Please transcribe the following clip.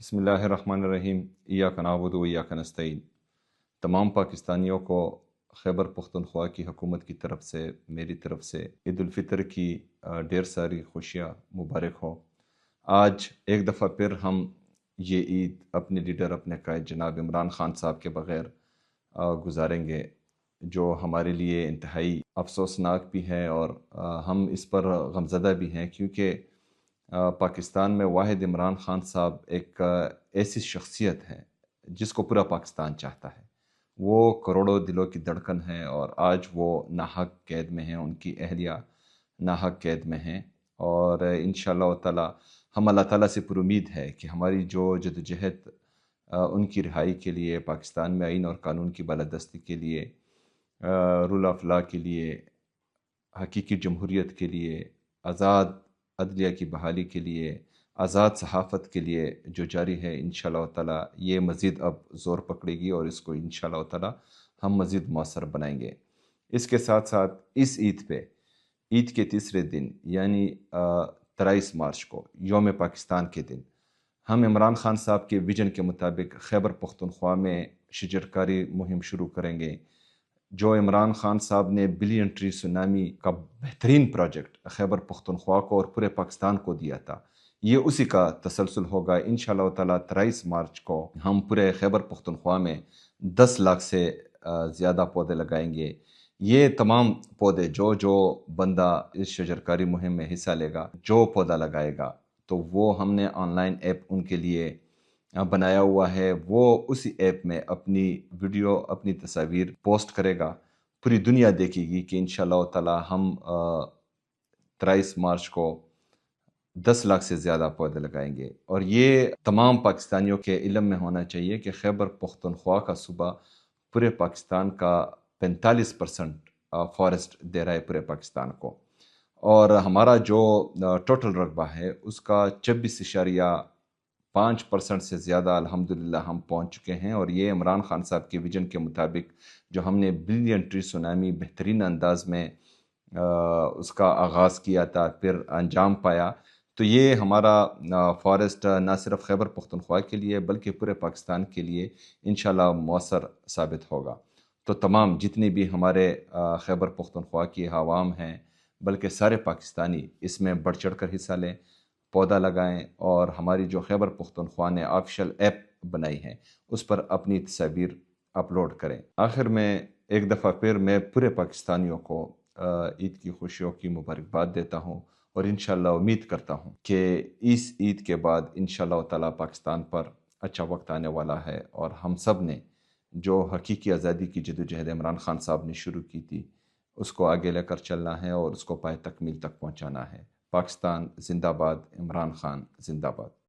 بسم اللہ الرحمن الرحیم، ایاک نعبد و ایاک نستعین۔ تمام پاکستانیوں کو خیبر پختونخوا کی حکومت کی طرف سے، میری طرف سے عید الفطر کی ڈھیر ساری خوشیاں مبارک ہوں۔ آج ایک دفعہ پھر ہم یہ عید اپنے لیڈر، اپنے قائد جناب عمران خان صاحب کے بغیر گزاریں گے، جو ہمارے لیے انتہائی افسوسناک بھی ہے، اور ہم اس پر غمزدہ بھی ہیں، کیونکہ پاکستان میں واحد عمران خان صاحب ایک ایسی شخصیت ہے جس کو پورا پاکستان چاہتا ہے۔ وہ کروڑوں دلوں کی دھڑکن ہے، اور آج وہ ناحق قید میں ہیں، ان کی اہلیہ ناحق قید میں ہیں، اور انشاءاللہ تعالی ہم اللہ تعالیٰ سے پر امید ہے کہ ہماری جو جدوجہد ان کی رہائی کے لیے، پاکستان میں آئین اور قانون کی بالادستی کے لیے، رول آف لا کے لیے، حقیقی جمہوریت کے لیے، آزاد عدلیہ کی بحالی کے لیے، آزاد صحافت کے لیے جو جاری ہے، انشاءاللہ تعالی یہ مزید اب زور پکڑے گی، اور اس کو انشاءاللہ تعالی ہم مزید مؤثر بنائیں گے۔ اس کے ساتھ ساتھ اس عید پہ، عید کے تیسرے دن یعنی 23 مارچ کو، یوم پاکستان کے دن، ہم عمران خان صاحب کے ویژن کے مطابق خیبر پختونخوا میں شجرکاری مہم شروع کریں گے۔ جو عمران خان صاحب نے بلین ٹری سونامی کا بہترین پروجیکٹ خیبر پختونخوا کو اور پورے پاکستان کو دیا تھا، یہ اسی کا تسلسل ہوگا۔ انشاءاللہ تعالی 23 مارچ کو ہم پورے خیبر پختونخوا میں 10 لاکھ سے زیادہ پودے لگائیں گے۔ یہ تمام پودے، جو بندہ اس شجرکاری مہم میں حصہ لے گا، جو پودا لگائے گا، تو وہ ہم نے آن لائن ایپ ان کے لیے بنایا ہوا ہے۔ وہ اسی ایپ میں اپنی ویڈیو، اپنی تصاویر پوسٹ کرے گا، پوری دنیا دیکھے گی کہ انشاءاللہ تعالی ہم 23 مارچ کو 10 لاکھ سے زیادہ پودے لگائیں گے۔ اور یہ تمام پاکستانیوں کے علم میں ہونا چاہیے کہ خیبر پختونخوا کا صوبہ پورے پاکستان کا 45% فارسٹ دے رہا ہے پورے پاکستان کو، اور ہمارا جو ٹوٹل رقبہ ہے اس کا 26.5% سے زیادہ الحمدللہ ہم پہنچ چکے ہیں۔ اور یہ عمران خان صاحب کے ویژن کے مطابق جو ہم نے بلین ٹری سونامی بہترین انداز میں اس کا آغاز کیا تھا، پھر انجام پایا، تو یہ ہمارا فارسٹ نہ صرف خیبر پختونخوا کے لیے بلکہ پورے پاکستان کے لیے انشاءاللہ مؤثر ثابت ہوگا۔ تو تمام جتنی بھی ہمارے خیبر پختونخوا کی عوام ہیں، بلکہ سارے پاکستانی اس میں بڑھ چڑھ کر حصہ لیں، پودا لگائیں، اور ہماری جو خیبر پختونخوا نے آفیشیل ایپ بنائی ہے اس پر اپنی تصاویر اپلوڈ کریں۔ آخر میں ایک دفعہ پھر میں پورے پاکستانیوں کو عید کی خوشیوں کی مبارکباد دیتا ہوں، اور انشاءاللہ امید کرتا ہوں کہ اس عید کے بعد انشاءاللہ تعالی پاکستان پر اچھا وقت آنے والا ہے، اور ہم سب نے جو حقیقی آزادی کی جدوجہد عمران خان صاحب نے شروع کی تھی اس کو آگے لے کر چلنا ہے، اور اس کو پائے تکمیل تک پہنچانا ہے۔ پاکستان زندہ باد، عمران خان زندہ باد۔